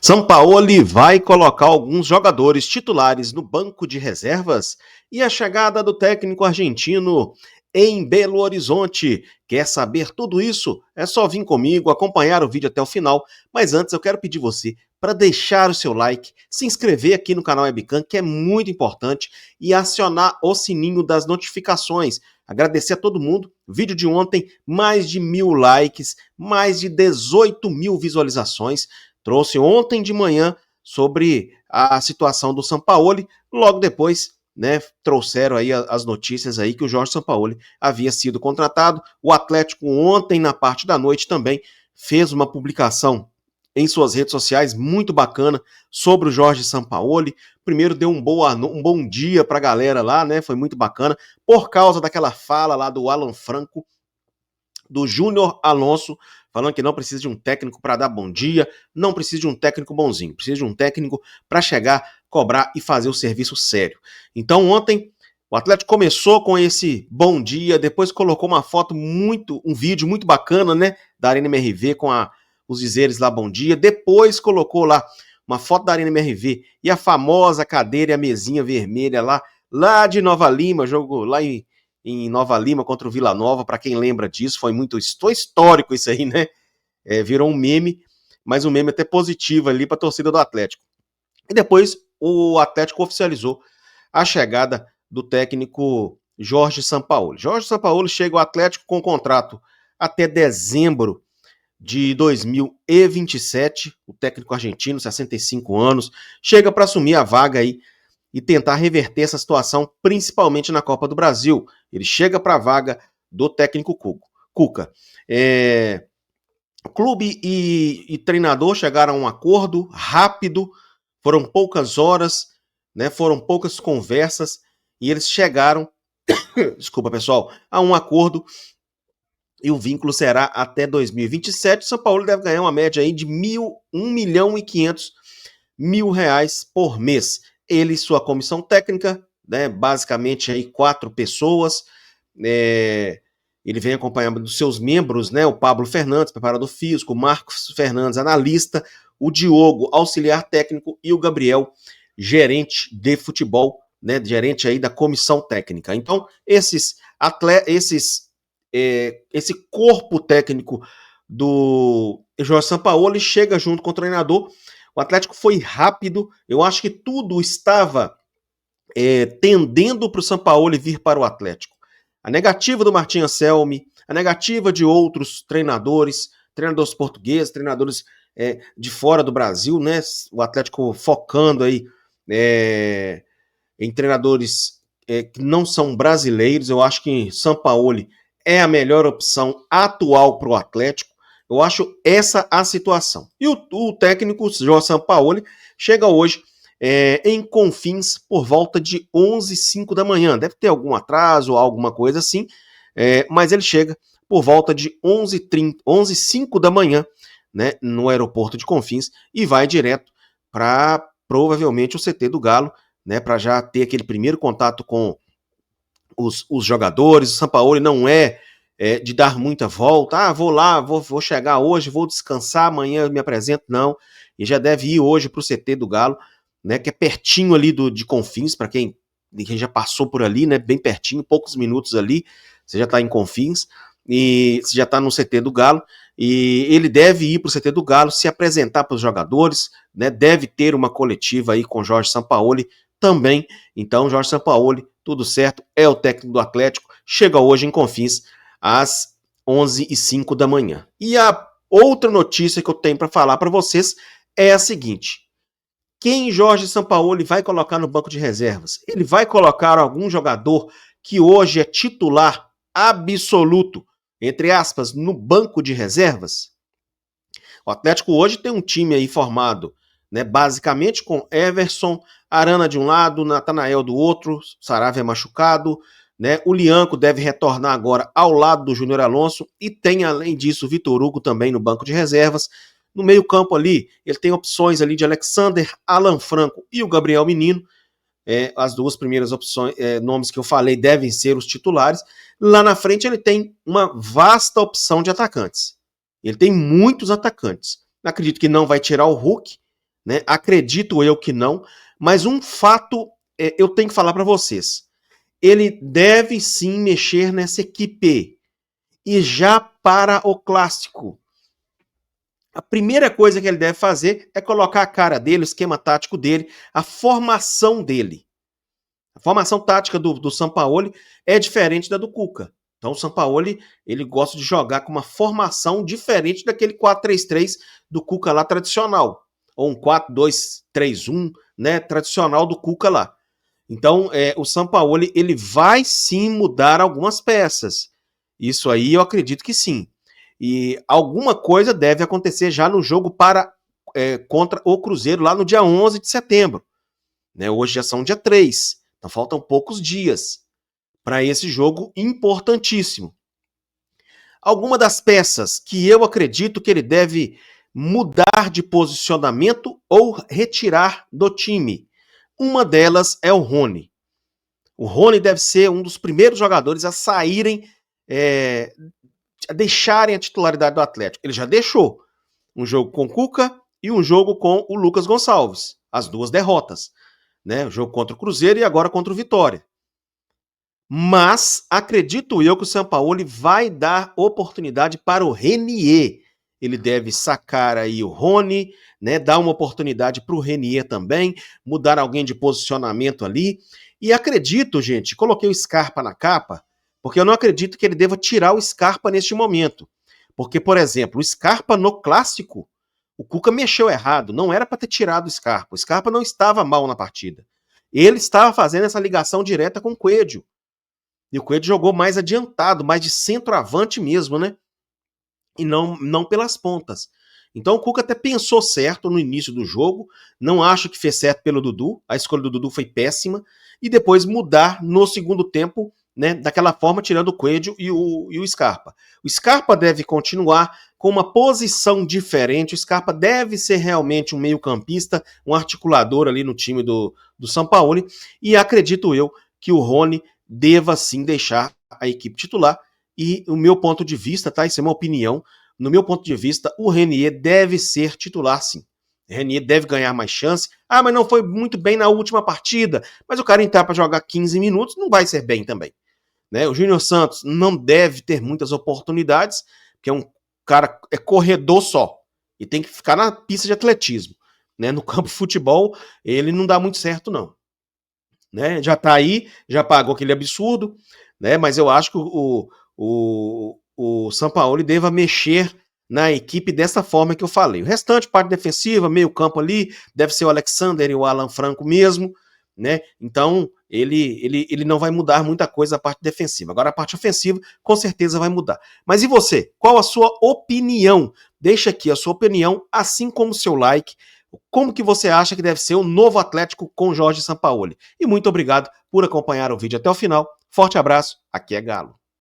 Sampaoli vai colocar alguns jogadores titulares no banco de reservas e a chegada do técnico argentino em Belo Horizonte. Quer saber tudo isso? É só vir comigo, acompanhar o vídeo até o final, mas antes eu quero pedir você para deixar o seu like, se inscrever aqui no canal Webcam, que é muito importante, e acionar o sininho das notificações. Agradecer a todo mundo. Vídeo de ontem, mais de 1.000 likes, mais de 18.000 visualizações. Trouxe ontem de manhã sobre a situação do Sampaoli, logo depois, né, trouxeram aí as notícias aí que o Jorge Sampaoli havia sido contratado. O Atlético ontem na parte da noite também fez uma publicação em suas redes sociais muito bacana sobre o Jorge Sampaoli. Primeiro deu um bom dia para a galera lá, né, foi muito bacana, por causa daquela fala lá do Alan Franco, do Júnior Alonso, falando que não precisa de um técnico para dar bom dia, não precisa de um técnico bonzinho, precisa de um técnico para chegar, cobrar e fazer o serviço sério. Então ontem o Atlético começou com esse bom dia, depois colocou uma foto um vídeo muito bacana, né, da Arena MRV com os dizeres lá bom dia, depois colocou lá uma foto da Arena MRV e a famosa cadeira e a mesinha vermelha lá de Nova Lima, jogo lá em Nova Lima contra o Vila Nova, para quem lembra disso, foi histórico isso aí, né? Virou um meme, mas um meme até positivo ali para a torcida do Atlético. E depois o Atlético oficializou a chegada do técnico Jorge Sampaoli. Jorge Sampaoli chega ao Atlético com contrato até dezembro de 2027, o técnico argentino, 65 anos, chega para assumir a vaga aí e tentar reverter essa situação, principalmente na Copa do Brasil. Ele chega para a vaga do técnico Cuca. Clube e treinador chegaram a um acordo rápido, foram poucas horas, né, foram poucas conversas, e eles chegaram, desculpa pessoal, a um acordo, e o vínculo será até 2027. São Paulo deve ganhar uma média aí de 1.500.000 reais por mês. Ele e sua comissão técnica, né, basicamente aí 4 pessoas, ele vem acompanhado dos seus membros, né, o Pablo Fernandes, preparador físico, o Marcos Fernandes, analista, o Diogo, auxiliar técnico, e o Gabriel, gerente de futebol, né, gerente aí da comissão técnica. Então, esse corpo técnico do Jorge Sampaoli chega junto com o treinador. O Atlético foi rápido, eu acho que tudo estava tendendo para o Sampaoli vir para o Atlético. A negativa do Martim Anselmi, a negativa de outros treinadores portugueses, treinadores de fora do Brasil, né? O Atlético focando aí em treinadores que não são brasileiros. Eu acho que Sampaoli é a melhor opção atual para o Atlético. Eu acho essa a situação. E o técnico Jorge Sampaoli chega hoje em Confins por volta de 11h05 da manhã. Deve ter algum atraso ou alguma coisa assim, mas ele chega por volta de 11h05 da manhã, né, no aeroporto de Confins, e vai direto para provavelmente o CT do Galo, né, para já ter aquele primeiro contato com os jogadores. O Sampaoli não de dar muita volta, vou lá, vou chegar hoje, vou descansar, amanhã eu me apresento, não. E já deve ir hoje para o CT do Galo, né, que é pertinho ali de Confins, para quem já passou por ali, né, bem pertinho, poucos minutos ali, você já está em Confins, e você já está no CT do Galo, e ele deve ir para o CT do Galo, se apresentar para os jogadores, né, deve ter uma coletiva aí com Jorge Sampaoli também. Então, Jorge Sampaoli, tudo certo, é o técnico do Atlético, chega hoje em Confins às 11h05 da manhã. E a outra notícia que eu tenho para falar para vocês é a seguinte: quem Jorge Sampaoli vai colocar no banco de reservas? Ele vai colocar algum jogador que hoje é titular absoluto, entre aspas, no banco de reservas? O Atlético hoje tem um time aí formado, né, basicamente com Everson, Arana de um lado, Natanael do outro, Saravia machucado, né, o Lianco deve retornar agora ao lado do Júnior Alonso, e tem além disso o Vitor Hugo também no banco de reservas. No meio campo ali, ele tem opções ali de Alexander, Alan Franco e o Gabriel Menino. As duas primeiras opções, nomes que eu falei, devem ser os titulares. Lá na frente ele tem uma vasta opção de atacantes. Ele tem muitos atacantes. Acredito que não vai tirar o Hulk, né? Acredito eu que não, mas um fato eu tenho que falar para vocês. Ele deve sim mexer nessa equipe. E já para o clássico, a primeira coisa que ele deve fazer é colocar a cara dele, o esquema tático dele, a formação dele. A formação tática do Sampaoli é diferente da do Cuca. Então o Sampaoli, ele gosta de jogar com uma formação diferente daquele 4-3-3 do Cuca lá tradicional. Ou um 4-2-3-1, né, tradicional do Cuca lá. Então o Sampaoli, ele vai sim mudar algumas peças. Isso aí eu acredito que sim. E alguma coisa deve acontecer já no jogo contra o Cruzeiro lá no dia 11 de setembro. Né? Hoje já são dia 3. Então faltam poucos dias para esse jogo importantíssimo. Alguma das peças que eu acredito que ele deve mudar de posicionamento ou retirar do time. Uma delas é o Rony. O Rony deve ser um dos primeiros jogadores a saírem, a deixarem a titularidade do Atlético. Ele já deixou um jogo com o Cuca e um jogo com o Lucas Gonçalves. As duas derrotas. Né? O jogo contra o Cruzeiro e agora contra o Vitória. Mas acredito eu que o Sampaoli vai dar oportunidade para o Renier. Ele deve sacar aí o Rony, né, dar uma oportunidade para o Renier também, mudar alguém de posicionamento ali. E acredito, gente, coloquei o Scarpa na capa, porque eu não acredito que ele deva tirar o Scarpa neste momento. Porque, por exemplo, o Scarpa no Clássico, o Cuca mexeu errado, não era para ter tirado o Scarpa. O Scarpa não estava mal na partida. Ele estava fazendo essa ligação direta com o Coelho. E o Coelho jogou mais adiantado, mais de centroavante mesmo, né? E não pelas pontas. Então o Cuca até pensou certo no início do jogo, não acho que fez certo pelo Dudu, a escolha do Dudu foi péssima, e depois mudar no segundo tempo, né, daquela forma, tirando o Coelho e o Scarpa. O Scarpa deve continuar com uma posição diferente, o Scarpa deve ser realmente um meio-campista, um articulador ali no time do Sampaoli, e acredito eu que o Rony deva sim deixar a equipe titular. E o meu ponto de vista, tá? Isso é uma opinião. No meu ponto de vista, o Renier deve ser titular, sim. O Renier deve ganhar mais chance. Ah, mas não foi muito bem na última partida. Mas o cara entrar para jogar 15 minutos não vai ser bem também. Né? O Júnior Santos não deve ter muitas oportunidades, porque é um cara corredor só. E tem que ficar na pista de atletismo. Né? No campo de futebol, ele não dá muito certo, não. Né? Já tá aí, já pagou aquele absurdo, né? Mas eu acho que o Sampaoli deva mexer na equipe dessa forma que eu falei. O restante, parte defensiva, meio campo ali, deve ser o Alexander e o Alan Franco mesmo, né? Então, ele não vai mudar muita coisa a parte defensiva. Agora, a parte ofensiva, com certeza vai mudar. Mas e você? Qual a sua opinião? Deixa aqui a sua opinião, assim como o seu like. Como que você acha que deve ser o novo Atlético com Jorge Sampaoli? E muito obrigado por acompanhar o vídeo até o final. Forte abraço, aqui é Galo.